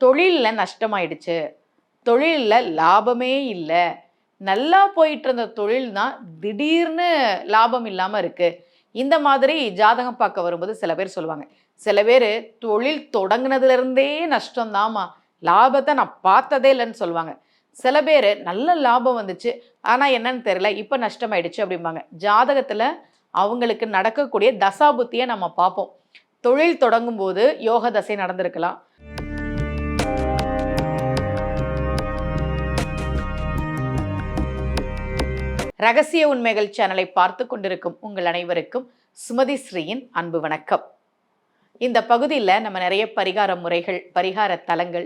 தொழிலில் நஷ்டமாயிடுச்சு, தொழிலில் லாபமே இல்லை, நல்லா போயிட்டு இருந்த தொழில் தான் திடீர்னு லாபம் இல்லாமல் இருக்குது. இந்த மாதிரி ஜாதகம் பார்க்க வரும்போது சில பேர் சொல்லுவாங்க. சில பேர் தொழில் தொடங்குனதுலேருந்தே நஷ்டம்தாம்மா, லாபத்தை நான் பார்த்ததே இல்லைன்னு சொல்லுவாங்க. சில பேர் நல்ல லாபம் வந்துச்சு, ஆனால் என்னன்னு தெரியல, இப்போ நஷ்டமாயிடுச்சு அப்படிம்பாங்க. ஜாதகத்தில் அவங்களுக்கு நடக்கக்கூடிய தசாபுத்தியை நம்ம பார்ப்போம். தொழில் தொடங்கும் போது யோக தசை நடந்திருக்கலாம். ரகசிய உண்மைகள் சேனலை பார்த்து கொண்டிருக்கும் உங்கள் அனைவருக்கும் சுமதி ஸ்ரீயின் அன்பு வணக்கம். இந்த பகுதியில் நம்ம நிறைய பரிகார முறைகள், பரிகார தலங்கள்,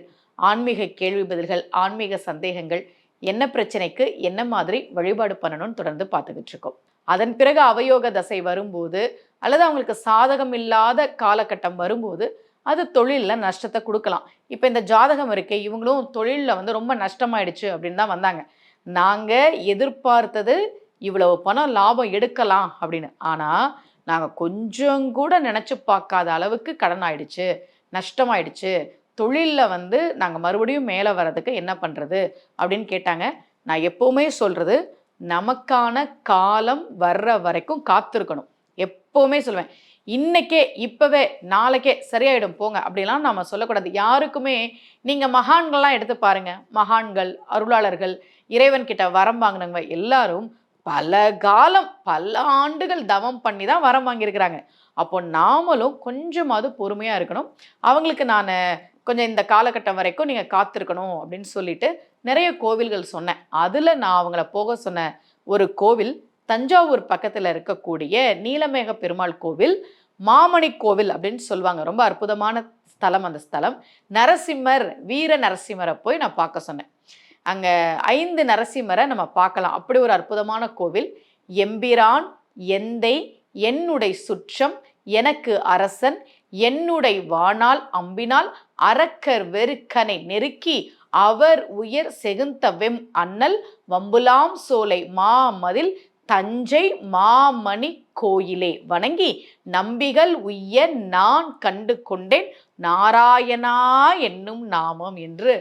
ஆன்மீக கேள்வி பதில்கள், ஆன்மீக சந்தேகங்கள், என்ன பிரச்சனைக்கு என்ன மாதிரி வழிபாடு பண்ணணும்னு தொடர்ந்து பார்த்துக்கிட்டு இருக்கோம். அதன் பிறகு அவயோக தசை வரும்போது அல்லது அவங்களுக்கு சாதகம் இல்லாத காலகட்டம் வரும்போது அது தொழிலில் நஷ்டத்தை கொடுக்கலாம். இப்போ இந்த ஜாதகம் இருக்கே, இவங்களும் தொழிலில் ரொம்ப நஷ்டமாயிடுச்சு அப்படின்னு தான் வந்தாங்க. நாங்கள் எதிர்பார்த்தது இவ்வளவு பணம் லாபம் எடுக்கலாம் அப்படின்னு, ஆனால் நாங்கள் கொஞ்சம் கூட நினச்சி பார்க்காத அளவுக்கு கடன் ஆயிடுச்சு, நஷ்டமாயிடுச்சு, தொழிலில் நாங்கள் மறுபடியும் மேலே வர்றதுக்கு என்ன பண்ணுறது அப்படின்னு கேட்டாங்க. நான் எப்போவுமே சொல்கிறது, நமக்கான காலம் வர்ற வரைக்கும் காத்திருக்கணும். எப்போவுமே சொல்லுவேன், இன்னைக்கே இப்போவே நாளைக்கே சரியாயிடும் போங்க அப்படிலாம் நம்ம சொல்லக்கூடாது. யாருக்குமே நீங்கள் மகான்கள்லாம் எடுத்து பாருங்கள், மகான்கள், அருளாளர்கள், இறைவன்கிட்ட வரம் வாங்கினவங்க எல்லாரும் பல காலம் பல ஆண்டுகள் தவம் பண்ணி தான் வரம் வாங்கியிருக்கிறாங்க. அப்போ நாமளும் கொஞ்சமாவது பொறுமையாக இருக்கணும். அவங்களுக்கு நான் கொஞ்சம் இந்த காலகட்டம் வரைக்கும் நீங்கள் காத்திருக்கணும் அப்படின்னு சொல்லிட்டு நிறைய கோவில்கள் சொன்னேன். அதில் நான் அவங்கள போக சொன்ன ஒரு கோவில் தஞ்சாவூர் பக்கத்தில் இருக்கக்கூடிய நீலமேக பெருமாள் கோவில், மாமணி கோவில் அப்படின்னு சொல்லுவாங்க. ரொம்ப அற்புதமான ஸ்தலம் அந்த ஸ்தலம். நரசிம்மர், வீர நரசிம்மரை போய் நான் பார்க்க சொன்னேன். அங்கே 5 நரசிம்மரை நம்ம பார்க்கலாம். அப்படி ஒரு அற்புதமான கோவில். எம்பிரான் எந்தை என்னுடைய சுற்றம் எனக்கு அரசன் என்னுடைய வானால் அம்பினால் அரக்கர் வெறுக்கனை நெருக்கி அவர் உயர் செகுந்தவெம் அண்ணல் வம்புலாம் சோலை மாமதில் தஞ்சை மாமணி கோயிலே வணங்கி நம்பிகள் உய்ய நான் கண்டு கொண்டேன் நாராயணா என்னும் நாமம் என்று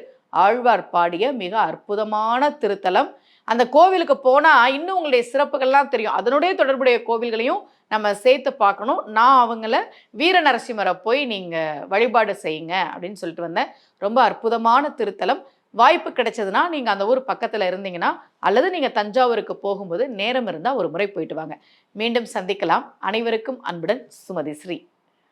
ஆழ்வார் பாடிய மிக அற்புதமான திருத்தலம். அந்த கோவிலுக்கு போனால் இன்னும் உங்களுடைய சிறப்புகள்லாம் தெரியும். அதனுடைய தொடர்புடைய கோவில்களையும் நம்ம சேர்த்து பார்க்கணும். நான் அவங்கள வீர நரசிம்மரை போய் நீங்கள் வழிபாடு செய்யுங்க அப்படின்னு சொல்லிட்டு வந்தேன். ரொம்ப அற்புதமான திருத்தலம். வாய்ப்பு கிடைச்சதுன்னா நீங்கள் அந்த ஊர் பக்கத்தில் இருந்தீங்கன்னா அல்லது நீங்கள் தஞ்சாவூருக்கு போகும்போது நேரம் இருந்தால் ஒரு முறை போயிட்டு வாங்க. மீண்டும் சந்திக்கலாம். அனைவருக்கும் அன்புடன் சுமதி ஸ்ரீ.